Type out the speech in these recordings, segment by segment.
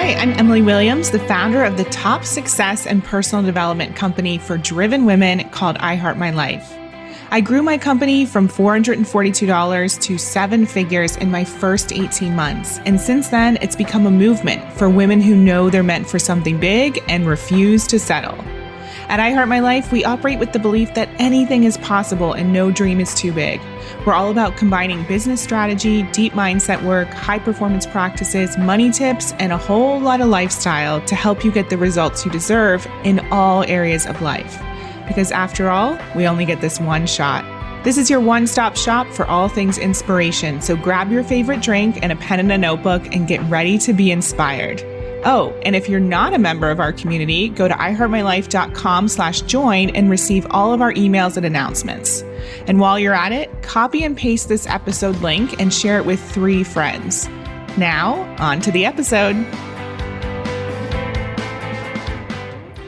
Hi, I'm Emily Williams, the founder of the top success and personal development company for driven women called I Heart My Life. I grew my company from $442 to seven figures in my first 18 months. And since then, it's become a movement for women who know they're meant for something big and refuse to settle. At I Heart My Life, we operate with the belief that anything is possible and no dream is too big. We're all about combining business strategy, deep mindset work, high performance practices, money tips, and a whole lot of lifestyle to help you get the results you deserve in all areas of life. Because after all, we only get this one shot. This is your one-stop shop for all things inspiration. So grab your favorite drink and a pen and a notebook and get ready to be inspired. Oh, and if you're not a member of our community, go to iheartmylife.com/join and receive all of our emails and announcements. And while you're at it, copy and paste this episode link and share it with 3 friends. Now, on to the episode.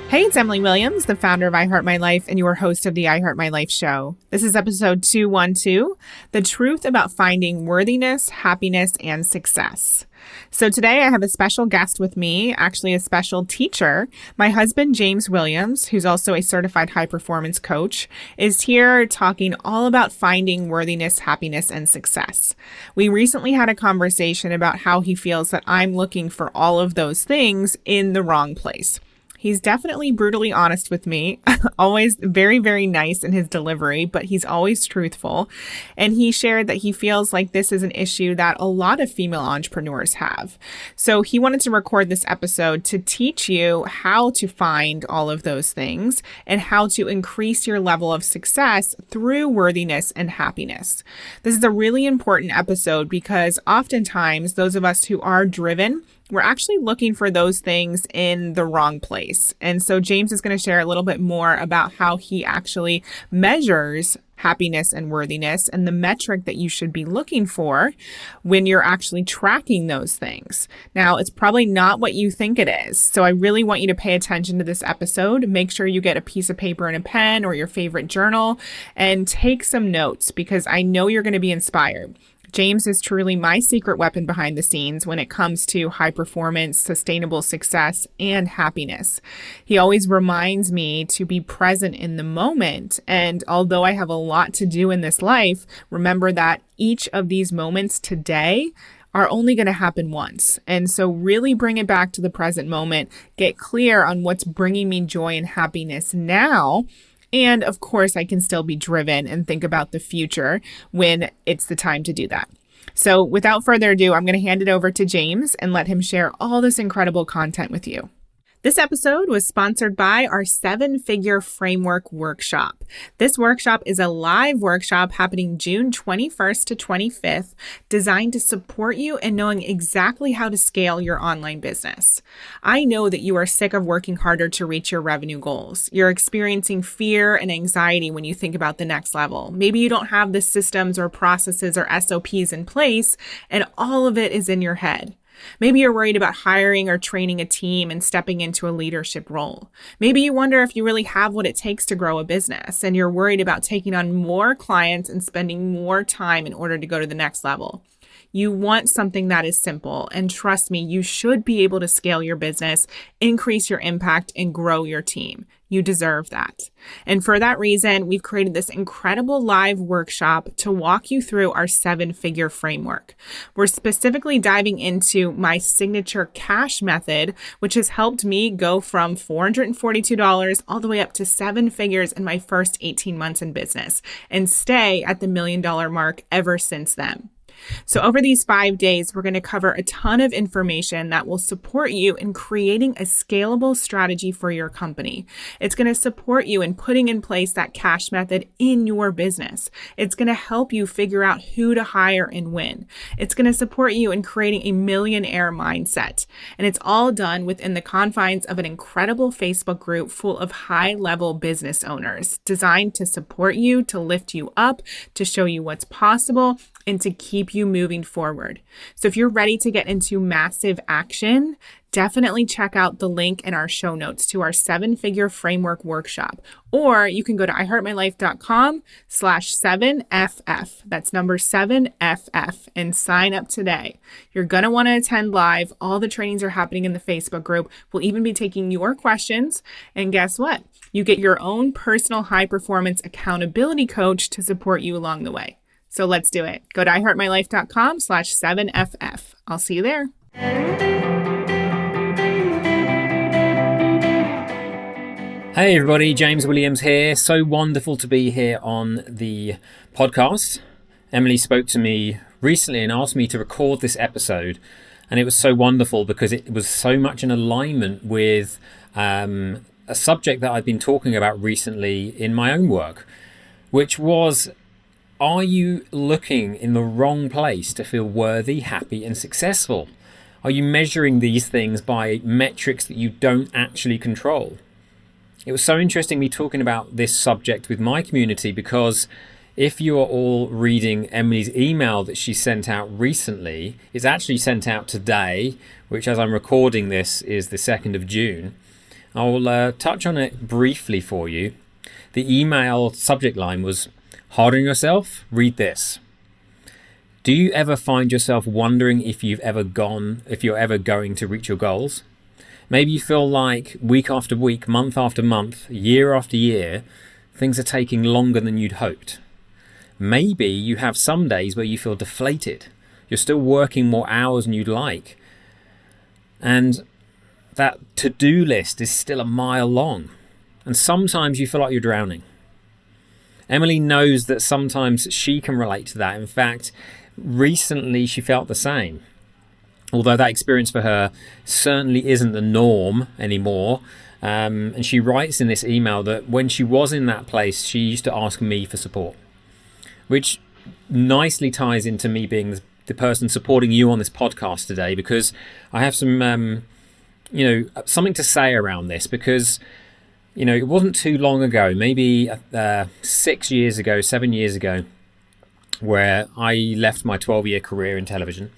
Hey, it's Emily Williams, the founder of I Heart My Life and your host of the I Heart My Life show. This is episode 212, The Truth About Finding Worthiness, Happiness, and Success. So today I have a special guest with me, actually a special teacher. My husband, James Williams, who's also a certified high performance coach, is here talking all about finding worthiness, happiness, and success. We recently had a conversation about how he feels that I'm looking for all of those things in the wrong place. He's definitely brutally honest with me, always very, very nice in his delivery, but he's always truthful. And he shared that he feels like this is an issue that a lot of female entrepreneurs have. So he wanted to record this episode to teach you how to find all of those things and how to increase your level of success through worthiness and happiness. This is a really important episode because oftentimes those of us who are driven, we're actually looking for those things in the wrong place. And so James is going to share a little bit more about how he actually measures happiness and worthiness and the metric that you should be looking for when you're actually tracking those things. Now, it's probably not what you think it is. So I really want you to pay attention to this episode. Make sure you get a piece of paper and a pen or your favorite journal and take some notes because I know you're going to be inspired. James is truly my secret weapon behind the scenes when it comes to high performance, sustainable success, and happiness. He always reminds me to be present in the moment. And although I have a lot to do in this life, remember that each of these moments today are only going to happen once. And so really bring it back to the present moment, get clear on what's bringing me joy and happiness now. And of course, I can still be driven and think about the future when it's the time to do that. So without further ado, I'm going to hand it over to James and let him share all this incredible content with you. This episode was sponsored by our 7-Figure Framework Workshop. This workshop is a live workshop happening June 21st to 25th, designed to support you in knowing exactly how to scale your online business. I know that you are sick of working harder to reach your revenue goals. You're experiencing fear and anxiety when you think about the next level. Maybe you don't have the systems or processes or SOPs in place, and all of it is in your head. Maybe you're worried about hiring or training a team and stepping into a leadership role. Maybe you wonder if you really have what it takes to grow a business and you're worried about taking on more clients and spending more time in order to go to the next level. You want something that is simple, and trust me, you should be able to scale your business, increase your impact, and grow your team. You deserve that. And for that reason, we've created this incredible live workshop to walk you through our 7-figure framework. We're specifically diving into my signature cash method, which has helped me go from $442 all the way up to 7 figures in my first 18 months in business and stay at the $1 million mark ever since then. So over these 5 days, we're going to cover a ton of information that will support you in creating a scalable strategy for your company. It's going to support you in putting in place that cash method in your business. It's going to help you figure out who to hire and when. It's going to support you in creating a millionaire mindset. And it's all done within the confines of an incredible Facebook group full of high-level business owners designed to support you, to lift you up, to show you what's possible, and to keep keep you moving forward. So if you're ready to get into massive action, definitely check out the link in our show notes to our 7-figure framework workshop. Or you can go to iheartmylife.com/7FF. That's number 7FF and sign up today. You're going to want to attend live. All the trainings are happening in the Facebook group. We'll even be taking your questions. And guess what? You get your own personal high performance accountability coach to support you along the way. So let's do it. Go to iheartmylife.com/7FF. I'll see you there. Hey everybody, James Williams here. So wonderful to be here on the podcast. Emily spoke to me recently and asked me to record this episode, and it was so wonderful because it was so much in alignment with a subject that I've been talking about recently in my own work, which was, are you looking in the wrong place to feel worthy, happy and successful? Are you measuring these things by metrics that you don't actually control? It was so interesting me talking about this subject with my community, because if you are all reading Emily's email that she sent out recently, it's actually sent out today, which as I'm recording this is the 2nd of June. I'll touch on it briefly for you. The email subject line was, "Hard on yourself? Read this. Do you ever find yourself wondering if you're ever going to reach your goals? Maybe you feel like week after week, month after month, year after year, things are taking longer than you'd hoped. Maybe you have some days where you feel deflated. You're still working more hours than you'd like. And that to-do list is still a mile long. And sometimes you feel like you're drowning." Emily knows that sometimes she can relate to that. In fact, recently she felt the same. Although that experience for her certainly isn't the norm anymore. And she writes in this email that when she was in that place, she used to ask me for support, which nicely ties into me being the person supporting you on this podcast today, because I have some, something to say around this, because, it wasn't too long ago, maybe 7 years ago, where I left my 12-year career in television.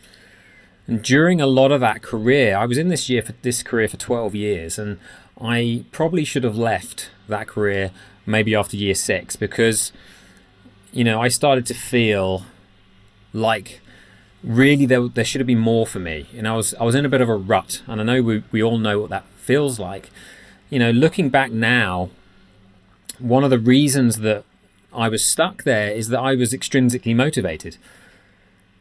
And during a lot of that career, I was in this career for 12 years, and I probably should have left that career maybe after year 6, because, I started to feel like really there should have been more for me. And I was in a bit of a rut, and I know we all know what that feels like. Looking back now, one of the reasons that I was stuck there is that I was extrinsically motivated.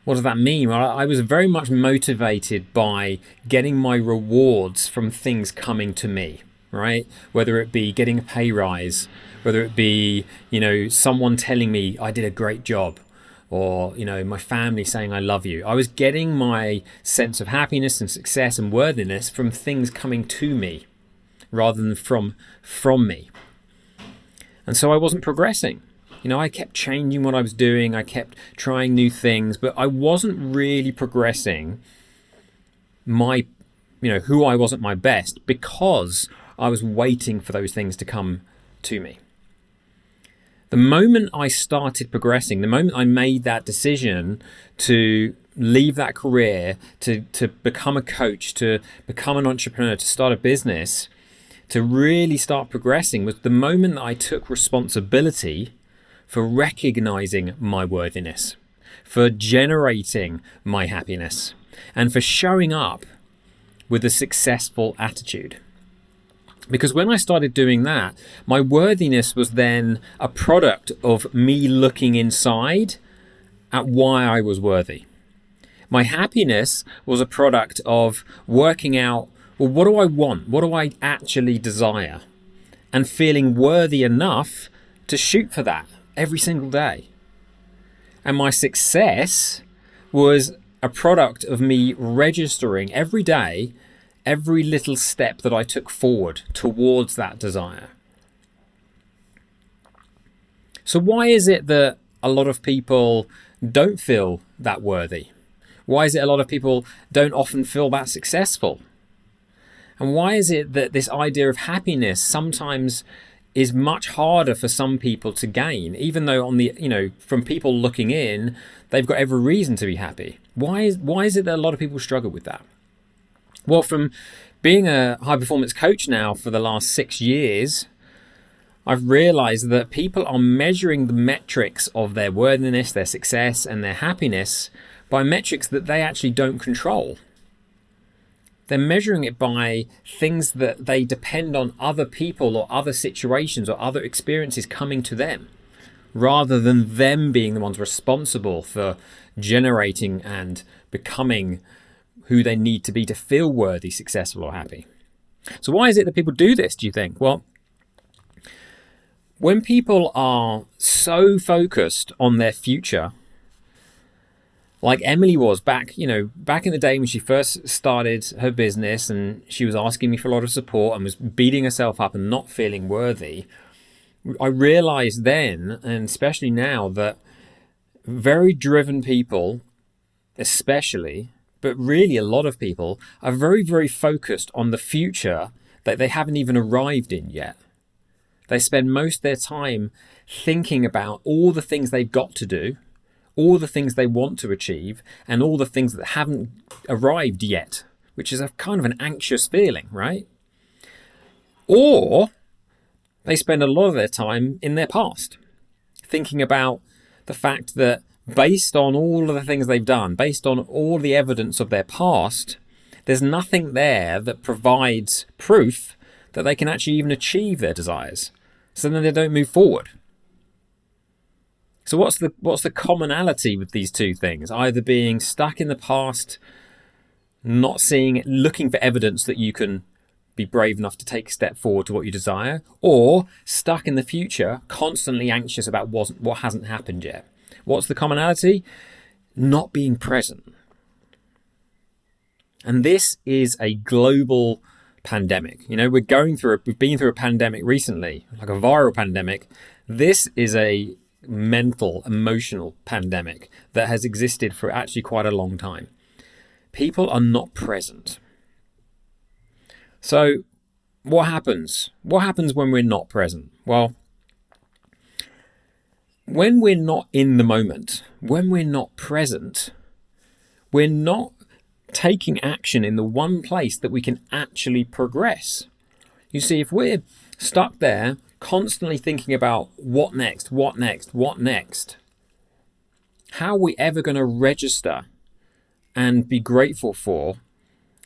What does that mean? Well, I was very much motivated by getting my rewards from things coming to me, right? Whether it be getting a pay rise, whether it be, someone telling me I did a great job, or, my family saying I love you. I was getting my sense of happiness and success and worthiness from things coming to me rather than from me. And so I wasn't progressing. I kept changing what I was doing. I kept trying new things, but I wasn't really progressing who I was at my best, because I was waiting for those things to come to me. The moment I started progressing, the moment I made that decision to leave that career, to become a coach, to become an entrepreneur, to start a business, to really start progressing, was the moment that I took responsibility for recognizing my worthiness, for generating my happiness, and for showing up with a successful attitude. Because when I started doing that, my worthiness was then a product of me looking inside at why I was worthy. My happiness was a product of working out, well, what do I want? What do I actually desire? And feeling worthy enough to shoot for that every single day. And my success was a product of me registering every day every little step that I took forward towards that desire. So why is it that a lot of people don't feel that worthy? Why is it a lot of people don't often feel that successful? And why is it that this idea of happiness sometimes is much harder for some people to gain, even though from people looking in, they've got every reason to be happy. Why is it that a lot of people struggle with that? Well, from being a high performance coach now for the last 6 years, I've realized that people are measuring the metrics of their worthiness, their success, and their happiness by metrics that they actually don't control. They're measuring it by things that they depend on other people or other situations or other experiences coming to them, rather than them being the ones responsible for generating and becoming who they need to be to feel worthy, successful, or happy. So why is it that people do this, do you think? Well, when people are so focused on their future, like Emily was back in the day when she first started her business, and she was asking me for a lot of support and was beating herself up and not feeling worthy, I realized then, and especially now, that very driven people, especially, but really a lot of people, are very, very focused on the future that they haven't even arrived in yet. They spend most of their time thinking about all the things they've got to do, all the things they want to achieve, and all the things that haven't arrived yet, which is a kind of an anxious feeling, right? Or they spend a lot of their time in their past, thinking about the fact that based on all of the things they've done, based on all the evidence of their past, there's nothing there that provides proof that they can actually even achieve their desires. So then they don't move forward. So what's the commonality with these two things? Either being stuck in the past, not seeing it, looking for evidence that you can be brave enough to take a step forward to what you desire, or stuck in the future, constantly anxious about what hasn't happened yet. What's the commonality? Not being present. And this is a global pandemic. We've been through a pandemic recently, like a viral pandemic. This is a mental, emotional pandemic that has existed for actually quite a long time. People are not present. So what happens? What happens when we're not present? Well, when we're not in the moment, when we're not present, we're not taking action in the one place that we can actually progress. You see, if we're stuck there, constantly thinking about what next, how are we ever going to register and be grateful for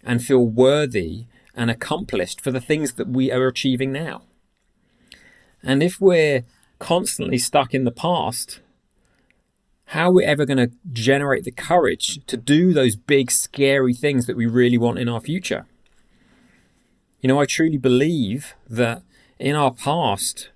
and feel worthy and accomplished for the things that we are achieving now? And if we're constantly stuck in the past, how are we ever going to generate the courage to do those big, scary things that we really want in our future? I truly believe that in our past,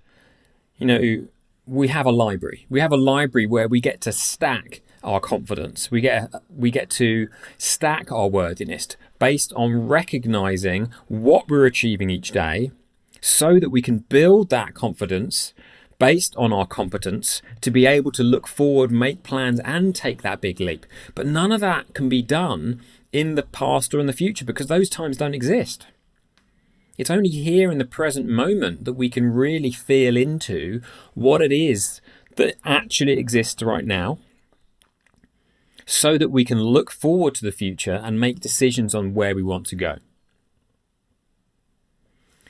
we have a library. We have a library where we get to stack our confidence. We get to stack our worthiness based on recognizing what we're achieving each day, so that we can build that confidence based on our competence to be able to look forward, make plans, and take that big leap. But none of that can be done in the past or in the future, because those times don't exist. It's only here in the present moment that we can really feel into what it is that actually exists right now, so that we can look forward to the future and make decisions on where we want to go.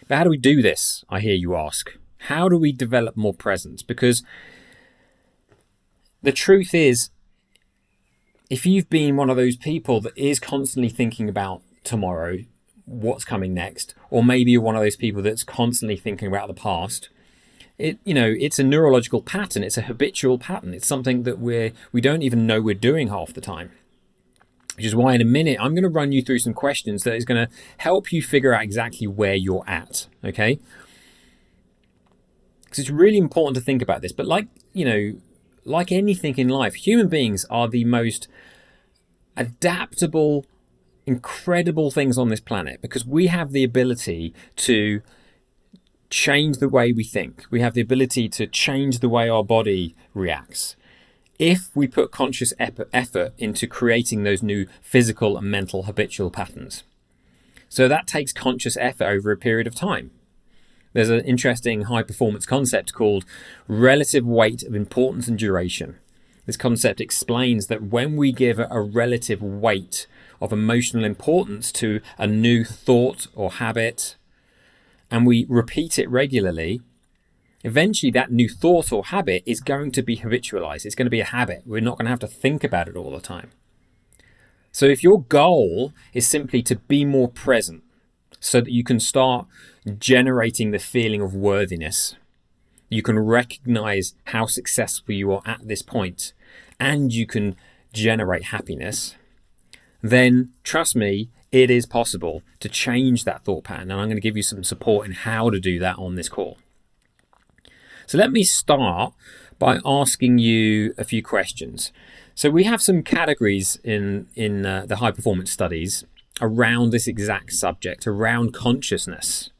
But how do we do this, I hear you ask? How do we develop more presence? Because the truth is, if you've been one of those people that is constantly thinking about tomorrow, what's coming next, or maybe you're one of those people that's constantly thinking about the past, it's a neurological pattern. It's a habitual pattern. It's something that we don't even know we're doing half the time. Which is why in a minute, I'm going to run you through some questions that is going to help you figure out exactly where you're at, okay? Because it's really important to think about this. But like anything in life, human beings are the most adaptable, incredible things on this planet, because we have the ability to change the way we think. We have the ability to change the way our body reacts, if we put conscious effort into creating those new physical and mental habitual patterns. So that takes conscious effort over a period of time. There's an interesting high-performance concept called relative weight of importance and duration. This concept explains that when we give a relative weight of emotional importance to a new thought or habit, and we repeat it regularly, eventually that new thought or habit is going to be habitualized. It's going to be a habit. We're not going to have to think about it all the time. So if your goal is simply to be more present so that you can start generating the feeling of worthiness, you can recognize how successful you are at this point, and you can generate happiness, then trust me, it is possible to change that thought pattern. And I'm going to give you some support in how to do that on this call. So let me start by asking you a few questions. So we have some categories in the high performance studies around this exact subject, around consciousness,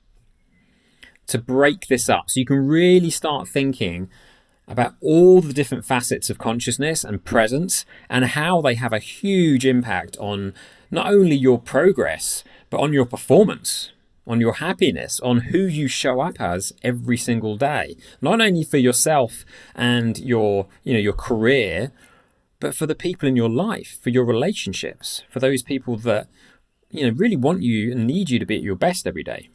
to break this up so you can really start thinking about all the different facets of consciousness and presence and how they have a huge impact on not only your progress, but on your performance, on your happiness, on who you show up as every single day, not only for yourself and your career, but for the people in your life, for your relationships, for those people that really want you and need you to be at your best every day.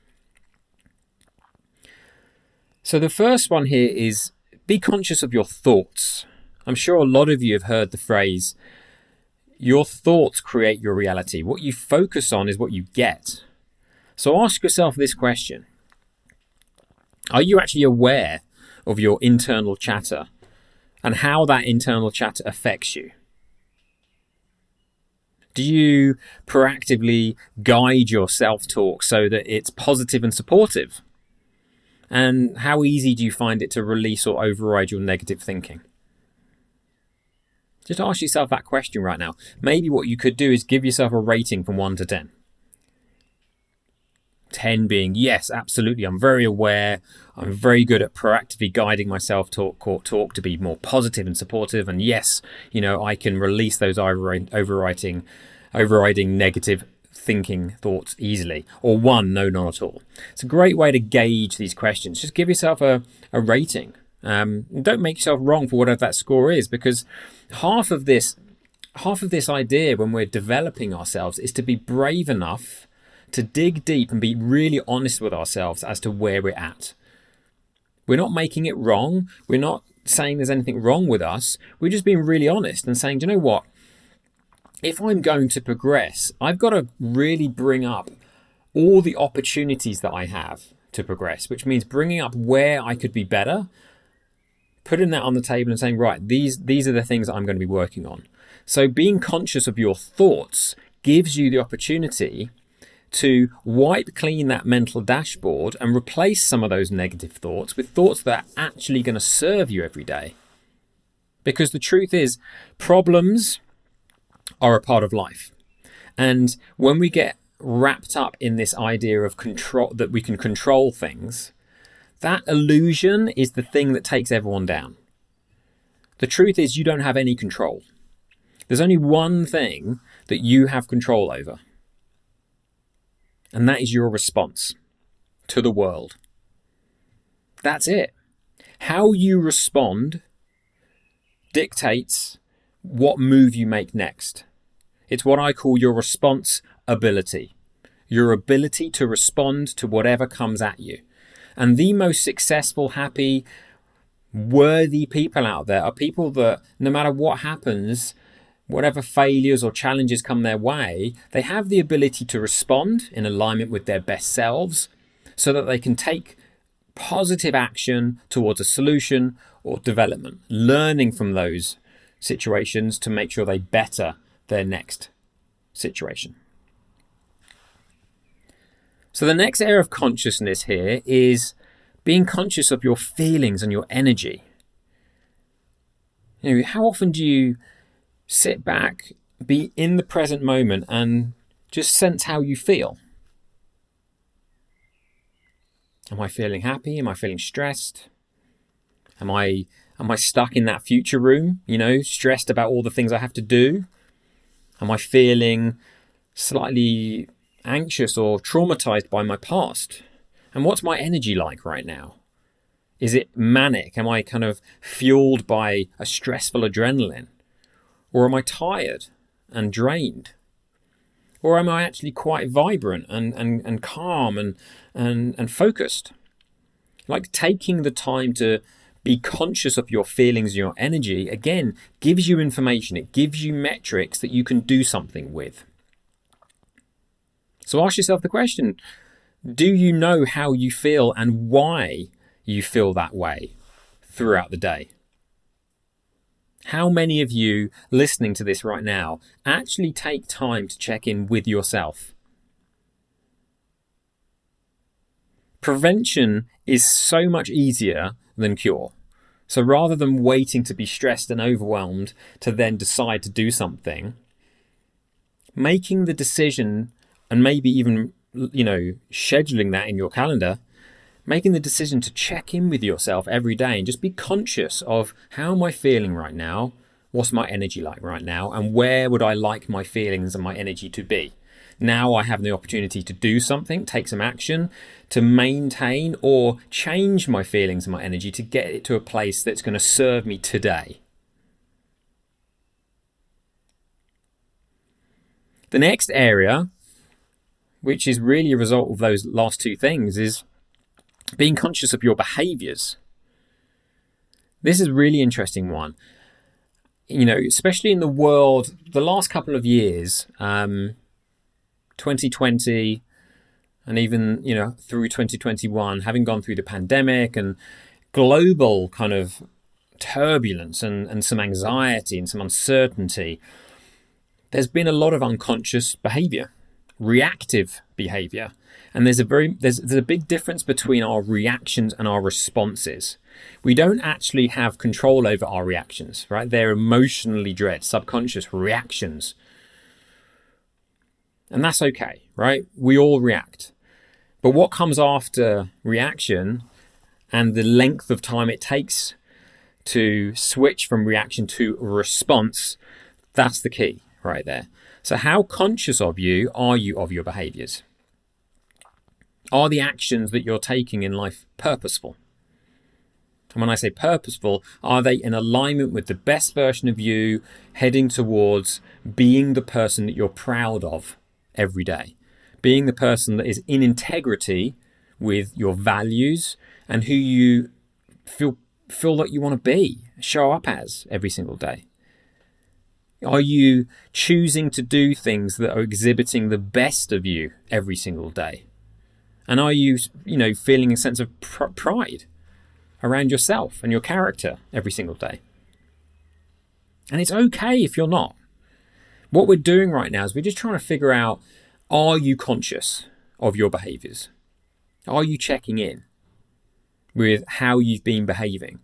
So the first one here is be conscious of your thoughts. I'm sure a lot of you have heard the phrase, your thoughts create your reality. What you focus on is what you get. So ask yourself this question. Are you actually aware of your internal chatter and how that internal chatter affects you? Do you proactively guide your self-talk so that it's positive and supportive? And how easy do you find it to release or override your negative thinking? Just ask yourself that question right now. Maybe what you could do is give yourself a rating from 1 to 10. 10 being, yes, absolutely, I'm very aware. I'm very good at proactively guiding my self-talk to be more positive and supportive. And yes, I can release those overriding negative thinking thoughts easily. Or 1, no, not at all. It's a great way to gauge these questions. Just give yourself a rating. Don't make yourself wrong for whatever that score is, because half of this idea when we're developing ourselves is to be brave enough to dig deep and be really honest with ourselves as to where we're at. We're not making it wrong. We're not saying there's anything wrong with us. We're just being really honest and saying, do you know what? If I'm going to progress, I've got to really bring up all the opportunities that I have to progress, which means bringing up where I could be better, putting that on the table and saying, right, these are the things that I'm going to be working on. So being conscious of your thoughts gives you the opportunity to wipe clean that mental dashboard and replace some of those negative thoughts with thoughts that are actually going to serve you every day. Because the truth is, problems are a part of life. And when we get wrapped up in this idea of control, that we can control things, that illusion is the thing that takes everyone down. The truth is, you don't have any control. There's only one thing that you have control over. And that is your response to the world. That's it. How you respond dictates what move you make next. It's what I call your response ability. Your ability to respond to whatever comes at you. And the most successful, happy, worthy people out there are people that no matter what happens, whatever failures or challenges come their way, they have the ability to respond in alignment with their best selves so that they can take positive action towards a solution or development, learning from those situations to make sure they better their next situation. So the next area of consciousness here is being conscious of your feelings and your energy. How often do you sit back, be in the present moment and just sense how you feel? Am I feeling happy? Am I feeling stressed? Am I stuck in that future room, stressed about all the things I have to do? Am I feeling slightly anxious or traumatized by my past? And what's my energy like right now? Is it manic? Am I kind of fueled by a stressful adrenaline? Or am I tired and drained? Or am I actually quite vibrant and calm and focused? Like, taking the time to be conscious of your feelings and your energy, again, gives you information. It gives you metrics that you can do something with. So ask yourself the question, do you know how you feel and why you feel that way throughout the day? How many of you listening to this right now actually take time to check in with yourself? Prevention is so much easier than cure. So rather than waiting to be stressed and overwhelmed to then decide to do something, making the decision, and maybe even, scheduling that in your calendar, making the decision to check in with yourself every day and just be conscious of, how am I feeling right now? What's my energy like right now? And where would I like my feelings and my energy to be? Now I have the opportunity to do something, take some action to maintain or change my feelings and my energy to get it to a place that's going to serve me today. The next area, which is really a result of those last two things, is being conscious of your behaviors. This is a really interesting one. Especially in the world, the last couple of years, 2020 and even, through 2021, having gone through the pandemic and global kind of turbulence and some anxiety and some uncertainty, there's been a lot of unconscious behavior, reactive behavior. And there's a big difference between our reactions and our responses. We don't actually have control over our reactions, right? They're emotionally dread, subconscious reactions. And that's okay, right? We all react. But what comes after reaction and the length of time it takes to switch from reaction to response, that's the key right there. So how conscious are you of your behaviors? Are the actions that you're taking in life purposeful? And when I say purposeful, are they in alignment with the best version of you, heading towards being the person that you're proud of every day? Being the person that is in integrity with your values and who you feel like you want to be, show up as every single day? Are you choosing to do things that are exhibiting the best of you every single day? And are you, feeling a sense of pride around yourself and your character every single day? And it's okay if you're not. What we're doing right now is we're just trying to figure out, are you conscious of your behaviors? Are you checking in with how you've been behaving?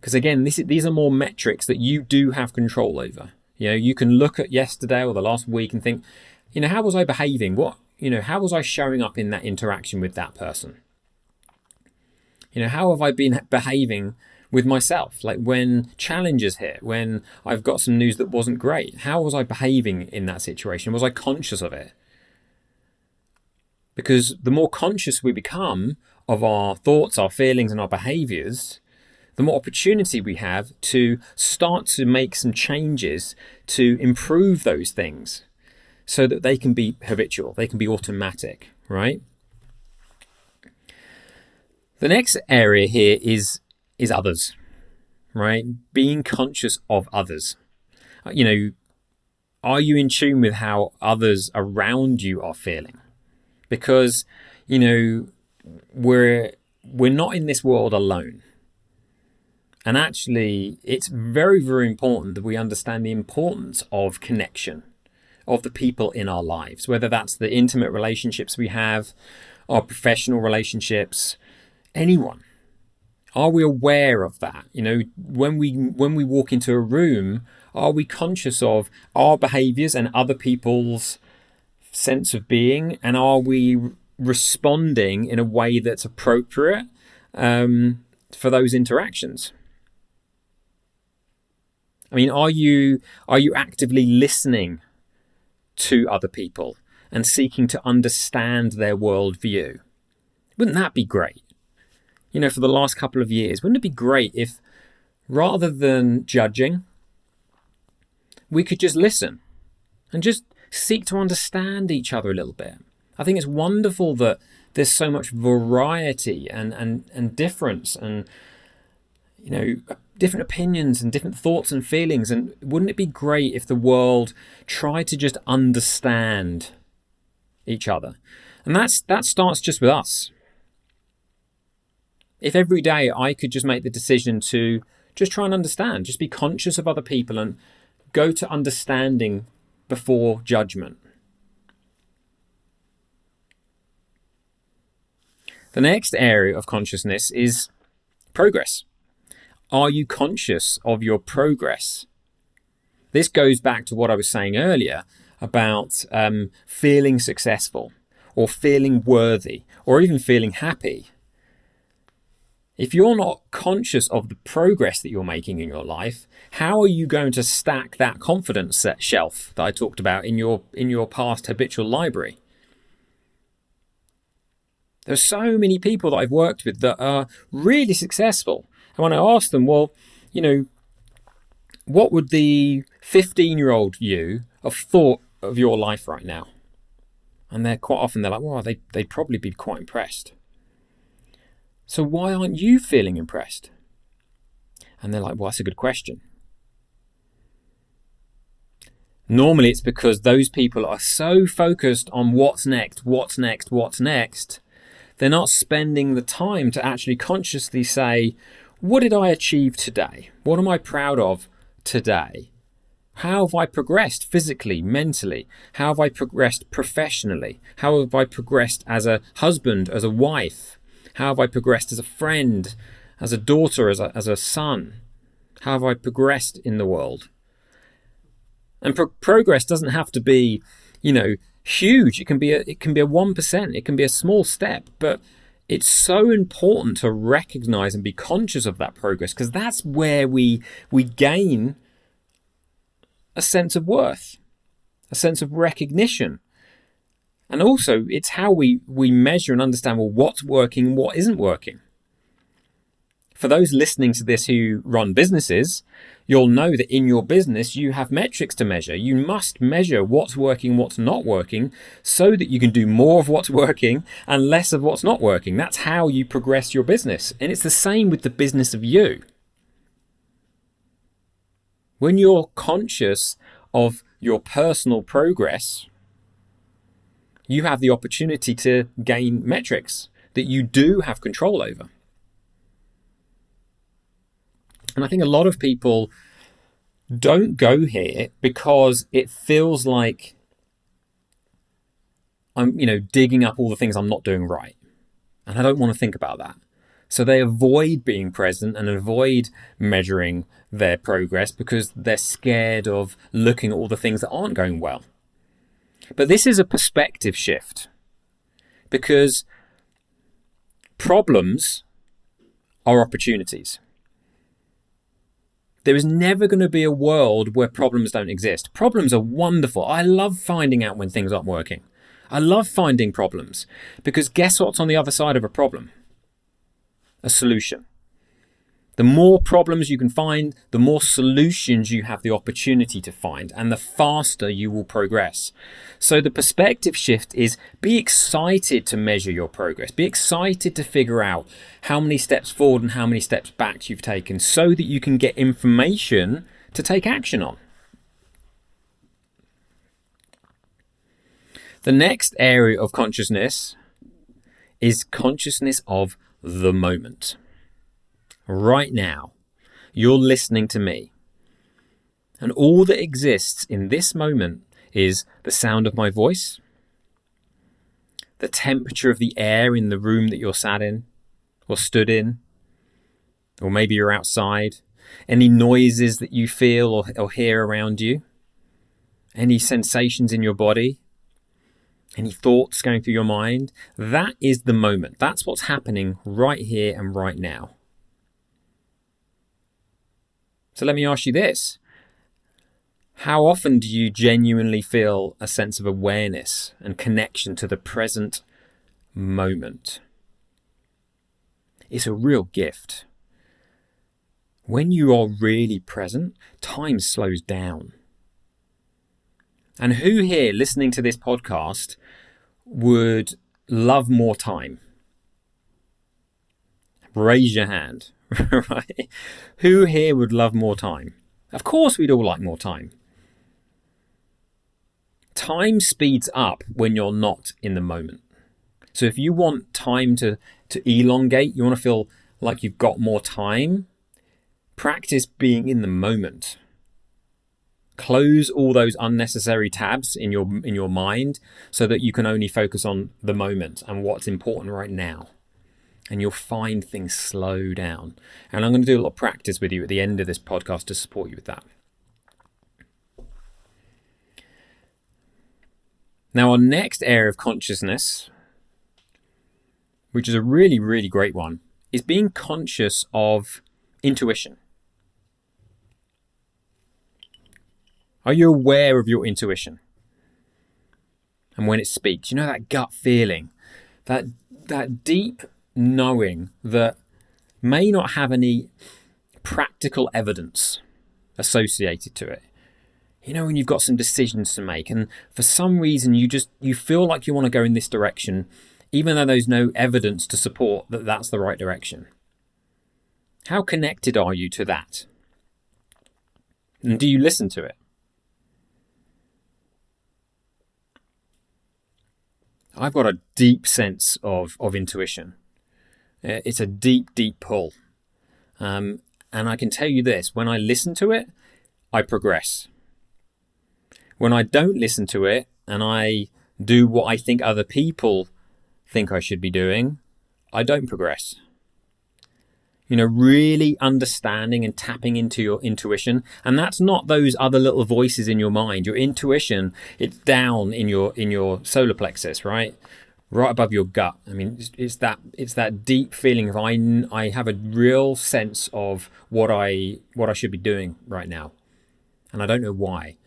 Because again, these are more metrics that you do have control over. You can look at yesterday or the last week and think, how was I behaving? How was I showing up in that interaction with that person? How have I been behaving with myself? Like when challenges hit, when I've got some news that wasn't great, how was I behaving in that situation? Was I conscious of it? Because the more conscious we become of our thoughts, our feelings, and our behaviors, the more opportunity we have to start to make some changes to improve those things so that they can be habitual, they can be automatic, right? The next area here is others, right? Being conscious of others. Are you in tune with how others around you are feeling? Because, we're not in this world alone. And actually, it's very, very important that we understand the importance of connection, of the people in our lives, whether that's the intimate relationships we have, our professional relationships, anyone. Are we aware of that? When we walk into a room, are we conscious of our behaviors and other people's sense of being? And are we responding in a way that's appropriate for those interactions? Are you actively listening to other people and seeking to understand their worldview Wouldn't that be great? For the last couple of years, wouldn't it be great if rather than judging, we could just listen and just seek to understand each other a little bit? I think it's wonderful that there's so much variety and difference and, different opinions and different thoughts and feelings. And wouldn't it be great if the world tried to just understand each other? And that starts just with us. If every day I could just make the decision to just try and understand, just be conscious of other people and go to understanding before judgment. The next area of consciousness is progress. Are you conscious of your progress? This goes back to what I was saying earlier about feeling successful or feeling worthy or even feeling happy. If you're not conscious of the progress that you're making in your life, how are you going to stack that confidence shelf that I talked about in your past habitual library? There's so many people that I've worked with that are really successful. And when I ask them, well, what would the 15-year-old you have thought of your life right now? And they're like, well, they'd probably be quite impressed. So why aren't you feeling impressed? And they're like, well, that's a good question. Normally it's because those people are so focused on what's next, they're not spending the time to actually consciously say, what did I achieve today? What am I proud of today? How have I progressed physically, mentally? How have I progressed professionally? How have I progressed as a husband, as a wife? How have I progressed as a friend, as a daughter, as a son? How have I progressed in the world? And progress doesn't have to be, huge. It can be a 1%. It can be a small step, but it's so important to recognize and be conscious of that progress, because that's where we gain a sense of worth, a sense of recognition. And also, it's how we measure and understand, well, what's working and what isn't working. For those listening to this who run businesses, you'll know that in your business, you have metrics to measure. You must measure what's working, what's not working, so that you can do more of what's working and less of what's not working. That's how you progress your business. And it's the same with the business of you. When you're conscious of your personal progress, you have the opportunity to gain metrics that you do have control over. And I think a lot of people don't go here because it feels like I'm, digging up all the things I'm not doing right. And I don't want to think about that. So they avoid being present and avoid measuring their progress because they're scared of looking at all the things that aren't going well. But this is a perspective shift, because problems are opportunities. There is never going to be a world where problems don't exist. Problems are wonderful. I love finding out when things aren't working. I love finding problems, because guess what's on the other side of a problem? A solution. The more problems you can find, the more solutions you have the opportunity to find, and the faster you will progress. So the perspective shift is, be excited to measure your progress. Be excited to figure out how many steps forward and how many steps back you've taken, so that you can get information to take action on. The next area of consciousness is consciousness of the moment. Right now, you're listening to me. And all that exists in this moment is the sound of my voice, the temperature of the air in the room that you're sat in or stood in, or maybe you're outside, any noises that you feel or hear around you, any sensations in your body, any thoughts going through your mind. That is the moment. That's what's happening right here and right now. So let me ask you this. How often do you genuinely feel a sense of awareness and connection to the present moment? It's a real gift. When you are really present, time slows down. And who here listening to this podcast would love more time? Raise your hand, right? Who here would love more time? Of course we'd all like more time. Time speeds up when you're not in the moment. So if you want time to elongate, you want to feel like you've got more time, practice being in the moment. Close all those unnecessary tabs in your mind so that you can only focus on the moment and what's important right now. And you'll find things slow down. And I'm going to do a lot of practice with you at the end of this podcast to support you with that. Now, our next area of consciousness, which is a really, really great one, is being conscious of intuition. Are you aware of your intuition? And when it speaks, you know, that gut feeling, that deep knowing that may not have any practical evidence associated to it. You know, when you've got some decisions to make and for some reason you feel like you want to go in this direction, even though there's no evidence to support that that's the right direction. How connected are you to that? And do you listen to it? I've got a deep sense of intuition. It's a deep, deep pull. And I can tell you this, when I listen to it, I progress. When I don't listen to it and I do what I think other people think I should be doing, I don't progress. You know, really understanding and tapping into your intuition. And that's not those other little voices in your mind. Your intuition, it's down in your solar plexus, right? Right above your gut. I mean, it's that deep feeling of I have a real sense of what I should be doing right now. And I don't know why.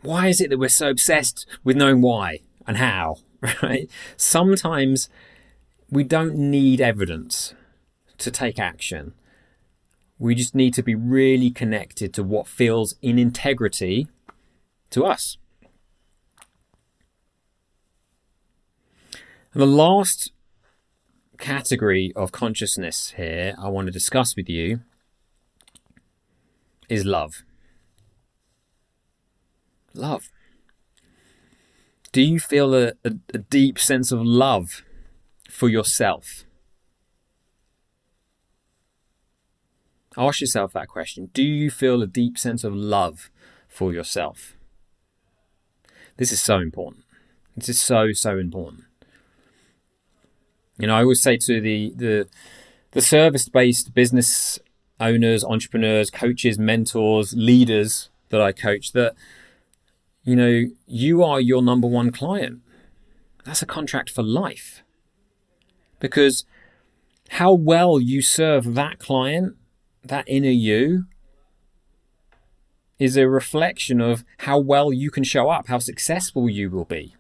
Why is it that we're so obsessed with knowing why and how, right? Sometimes we don't need evidence to take action. We just need to be really connected to what feels in integrity to us. And the last category of consciousness here I want to discuss with you is love. Love. Do you feel a deep sense of love for yourself? Ask yourself that question. Do you feel a deep sense of love for yourself? This is so important. This is so, so important. You know, I always say to the service-based business owners, entrepreneurs, coaches, mentors, leaders that I coach that, you know, you are your number one client. That's a contract for life. Because how well you serve that client, that inner you, is a reflection of how well you can show up, how successful you will be.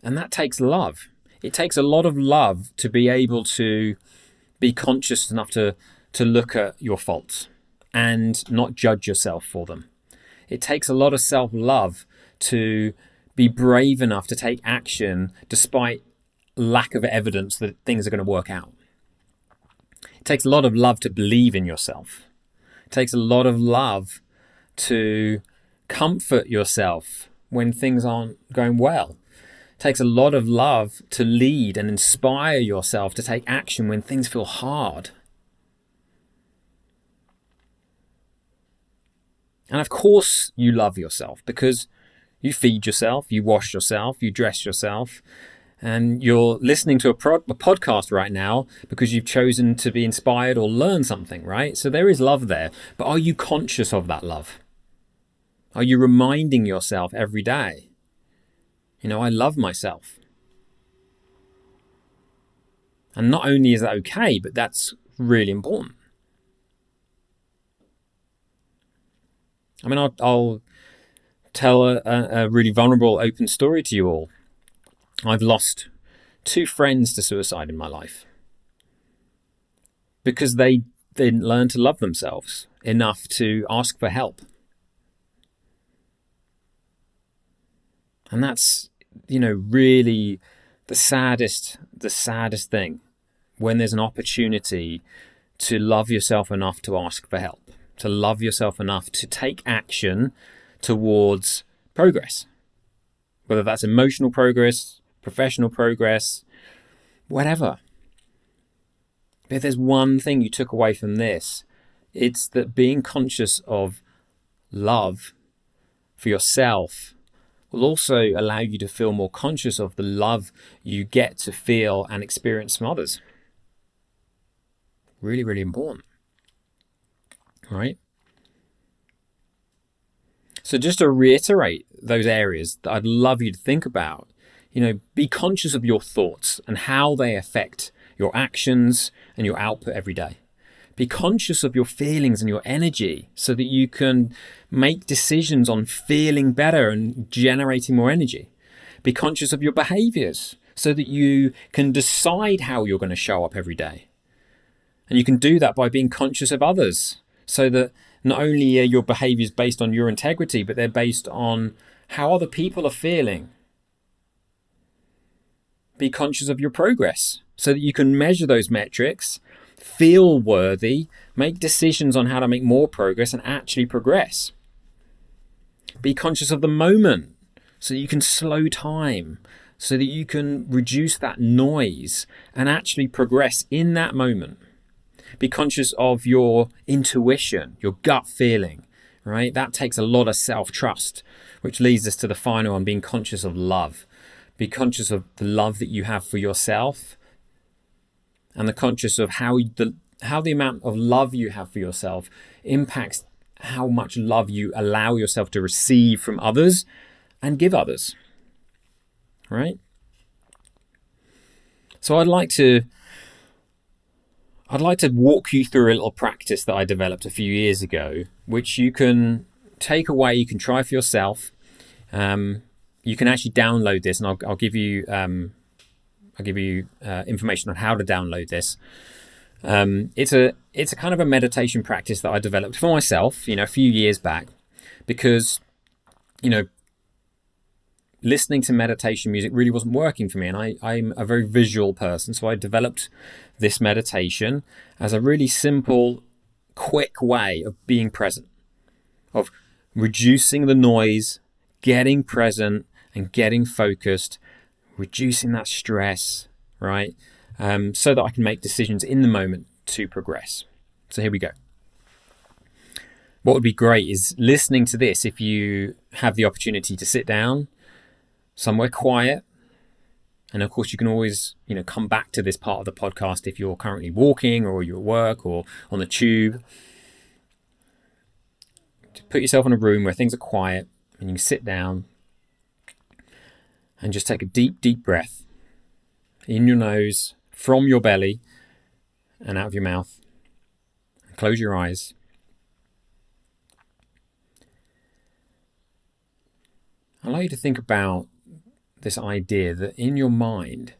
And that takes love. It takes a lot of love to be able to be conscious enough to look at your faults and not judge yourself for them. It takes a lot of self-love to be brave enough to take action despite lack of evidence that things are going to work out. It takes a lot of love to believe in yourself. It takes a lot of love to comfort yourself when things aren't going well. It takes a lot of love to lead and inspire yourself to take action when things feel hard. And of course you love yourself because you feed yourself, you wash yourself, you dress yourself, and you're listening to a podcast right now because you've chosen to be inspired or learn something, right? So there is love there. But are you conscious of that love? Are you reminding yourself every day? You know, I love myself. And not only is that okay, but that's really important. I mean, I'll tell a really vulnerable, open story to you all. I've lost 2 friends to suicide in my life because they didn't learn to love themselves enough to ask for help. And that's, really the saddest thing, when there's an opportunity to love yourself enough to ask for help, to love yourself enough to take action towards progress, whether that's emotional progress, professional progress, whatever. But if there's one thing you took away from this, it's that being conscious of love for yourself will also allow you to feel more conscious of the love you get to feel and experience from others. Really, really important. Right? So just to reiterate those areas that I'd love you to think about, be conscious of your thoughts and how they affect your actions and your output every day. Be conscious of your feelings and your energy so that you can make decisions on feeling better and generating more energy. Be conscious of your behaviors so that you can decide how you're going to show up every day. And you can do that by being conscious of others, so that not only are your behaviors based on your integrity, but they're based on how other people are feeling. Be conscious of your progress so that you can measure those metrics, feel worthy, make decisions on how to make more progress and actually progress. Be conscious of the moment so that you can slow time, so that you can reduce that noise and actually progress in that moment. Be conscious of your intuition, your gut feeling, right? That takes a lot of self-trust, which leads us to the final one, being conscious of love. Be conscious of the love that you have for yourself, and the conscious of how the amount of love you have for yourself impacts how much love you allow yourself to receive from others and give others, right? So I'd like to walk you through a little practice that I developed a few years ago, which you can take away, you can try for yourself. You can actually download this, and I'll give you information on how to download this. It's a kind of a meditation practice that I developed for myself, a few years back, because listening to meditation music really wasn't working for me, and I'm a very visual person, so I developed this meditation as a really simple, quick way of being present, of reducing the noise, getting present and getting focused, reducing that stress, right? So that I can make decisions in the moment to progress. So here we go. What would be great is listening to this if you have the opportunity to sit down somewhere quiet. And of course, you can always, come back to this part of the podcast if you're currently walking or you're at work or on the tube. Just put yourself in a room where things are quiet and you can sit down and just take a deep, deep breath in your nose, from your belly and out of your mouth. Close your eyes. I'd like you to think about this idea that in your mind,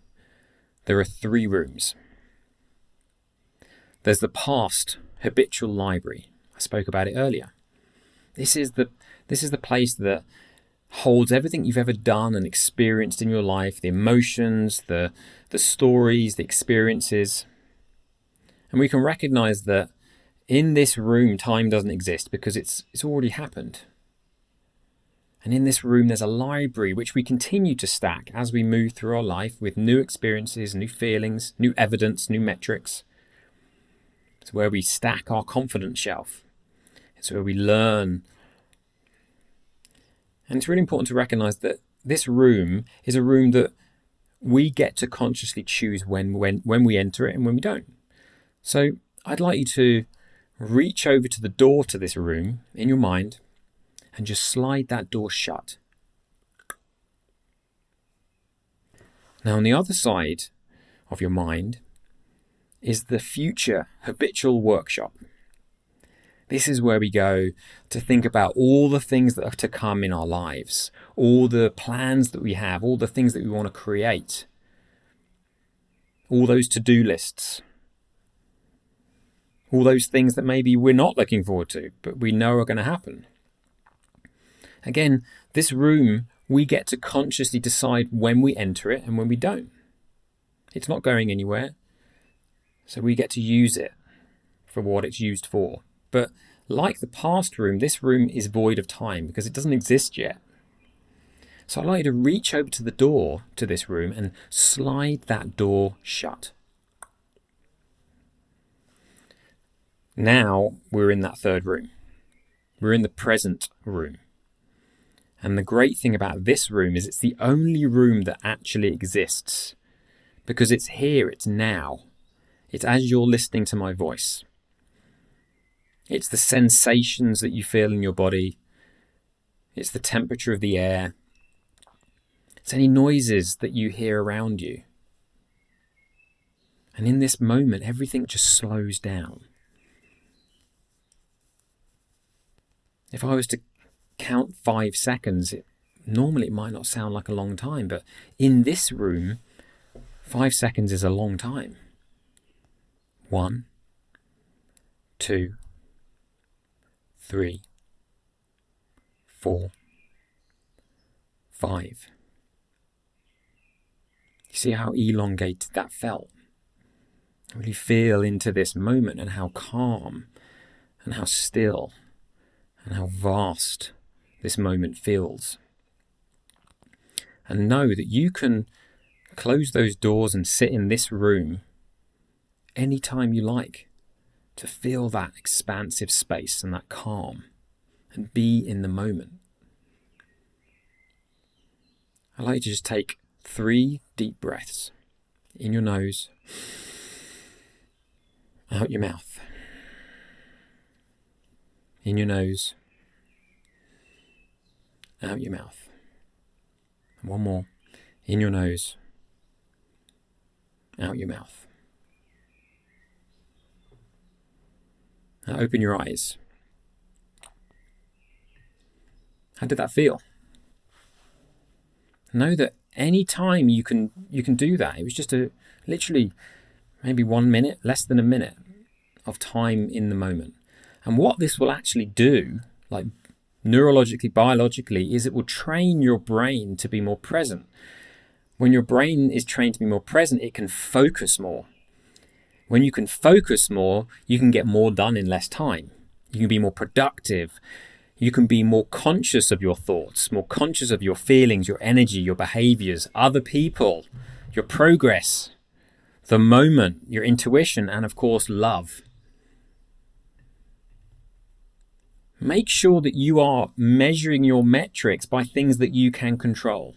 there are 3 rooms. There's the past habitual library. I spoke about it earlier. This is the place that holds everything you've ever done and experienced in your life, the emotions, the stories, the experiences. And we can recognize that in this room, time doesn't exist because it's already happened. And in this room, there's a library which we continue to stack as we move through our life with new experiences, new feelings, new evidence, new metrics. It's where we stack our confidence shelf. It's where we learn. And it's really important to recognize that this room is a room that we get to consciously choose when we enter it and when we don't. So I'd like you to reach over to the door to this room in your mind and just slide that door shut. Now, on the other side of your mind is the future habitual workshop. This is where we go to think about all the things that are to come in our lives, all the plans that we have, all the things that we want to create. all those to-do lists, all those things that maybe we're not looking forward to, but we know are going to happen. Again, this room, we get to consciously decide when we enter it and when we don't. It's not going anywhere, so we get to use it for what it's used for. But like the past room, this room is void of time because it doesn't exist yet. So I'd like you to reach over to the door to this room and slide that door shut. Now we're in that third room. We're in the present room. And the great thing about this room is it's the only room that actually exists because it's here, it's now. It's as you're listening to my voice. It's the sensations that you feel in your body. It's the temperature of the air. It's any noises that you hear around you. And in this moment, everything just slows down. If I was to count 5 seconds, normally it might not sound like a long time, but in this room, 5 seconds is a long time. 1, 2, 3, 4, 5. You see how elongated that felt? Really feel into this moment and how calm and how still and how vast this moment feels. And know that you can close those doors and sit in this room anytime you like to feel that expansive space and that calm and be in the moment. I'd like you to just take 3 deep breaths in your nose, out your mouth. In your nose, out your mouth. And one more. In your nose, out your mouth. Now open your eyes. How did that feel? Know that any time you can do that. It was just literally maybe 1 minute, less than a minute of time in the moment. And what this will actually do, like neurologically, biologically, is it will train your brain to be more present. When your brain is trained to be more present, it can focus more. When you can focus more, you can get more done in less time. You can be more productive. You can be more conscious of your thoughts, more conscious of your feelings, your energy, your behaviors, other people, your progress, the moment, your intuition, and of course, love. Make sure that you are measuring your metrics by things that you can control.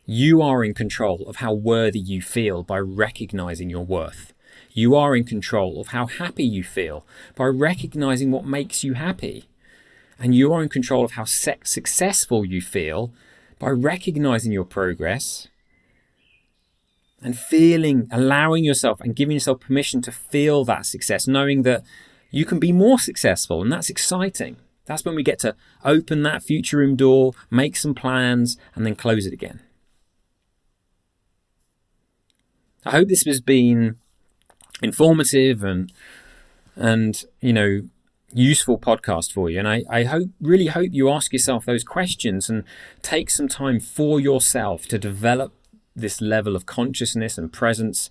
You are in control of how worthy you feel by recognizing your worth. You are in control of how happy you feel by recognizing what makes you happy. And you are in control of how successful you feel by recognizing your progress and allowing yourself and giving yourself permission to feel that success, knowing that you can be more successful, and that's exciting. That's when we get to open that future room door, make some plans, and then close it again. I hope this has been informative and useful podcast for you. And I really hope you ask yourself those questions and take some time for yourself to develop this level of consciousness and presence,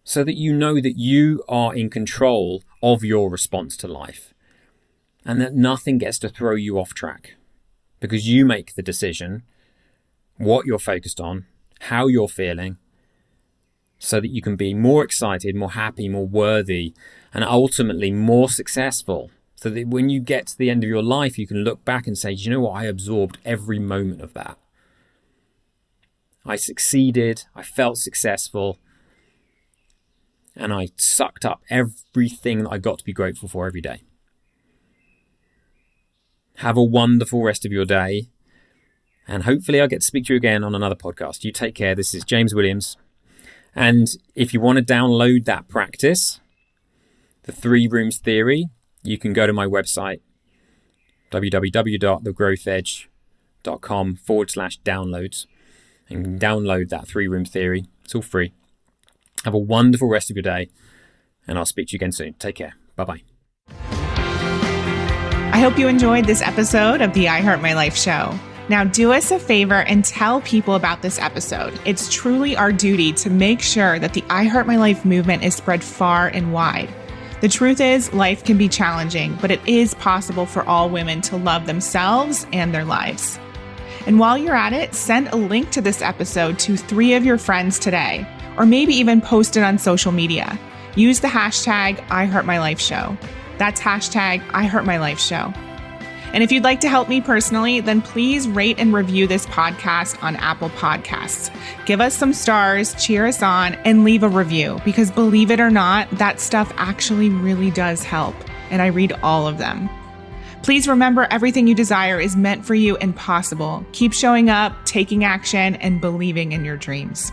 so that you know that you are in control of your response to life and that nothing gets to throw you off track, because you make the decision what you're focused on, how you're feeling, so that you can be more excited, more happy, more worthy, and ultimately more successful, so that when you get to the end of your life, you can look back and say, you know what, I absorbed every moment of that. I succeeded, I felt successful, and I sucked up everything that I got to be grateful for every day. Have a wonderful rest of your day, and hopefully I'll get to speak to you again on another podcast. You take care. This is James Williams. And if you want to download that practice, the 3 rooms theory, you can go to my website, www.thegrowthedge.com/downloads. and download that 3-room theory. It's all free. Have a wonderful rest of your day, and I'll speak to you again soon. Take care. Bye-bye. I hope you enjoyed this episode of the I Heart My Life show. Now do us a favor and tell people about this episode. It's truly our duty to make sure that the I Heart My Life movement is spread far and wide. The truth is, life can be challenging, but it is possible for all women to love themselves and their lives. And while you're at it, send a link to this episode to 3 of your friends today, or maybe even post it on social media. Use the hashtag #IHeartMyLifeShow. That's hashtag #IHeartMyLifeShow. And if you'd like to help me personally, then please rate and review this podcast on Apple Podcasts. Give us some stars, cheer us on, and leave a review, because believe it or not, that stuff actually really does help, and I read all of them. Please remember, everything you desire is meant for you and possible. Keep showing up, taking action, and believing in your dreams.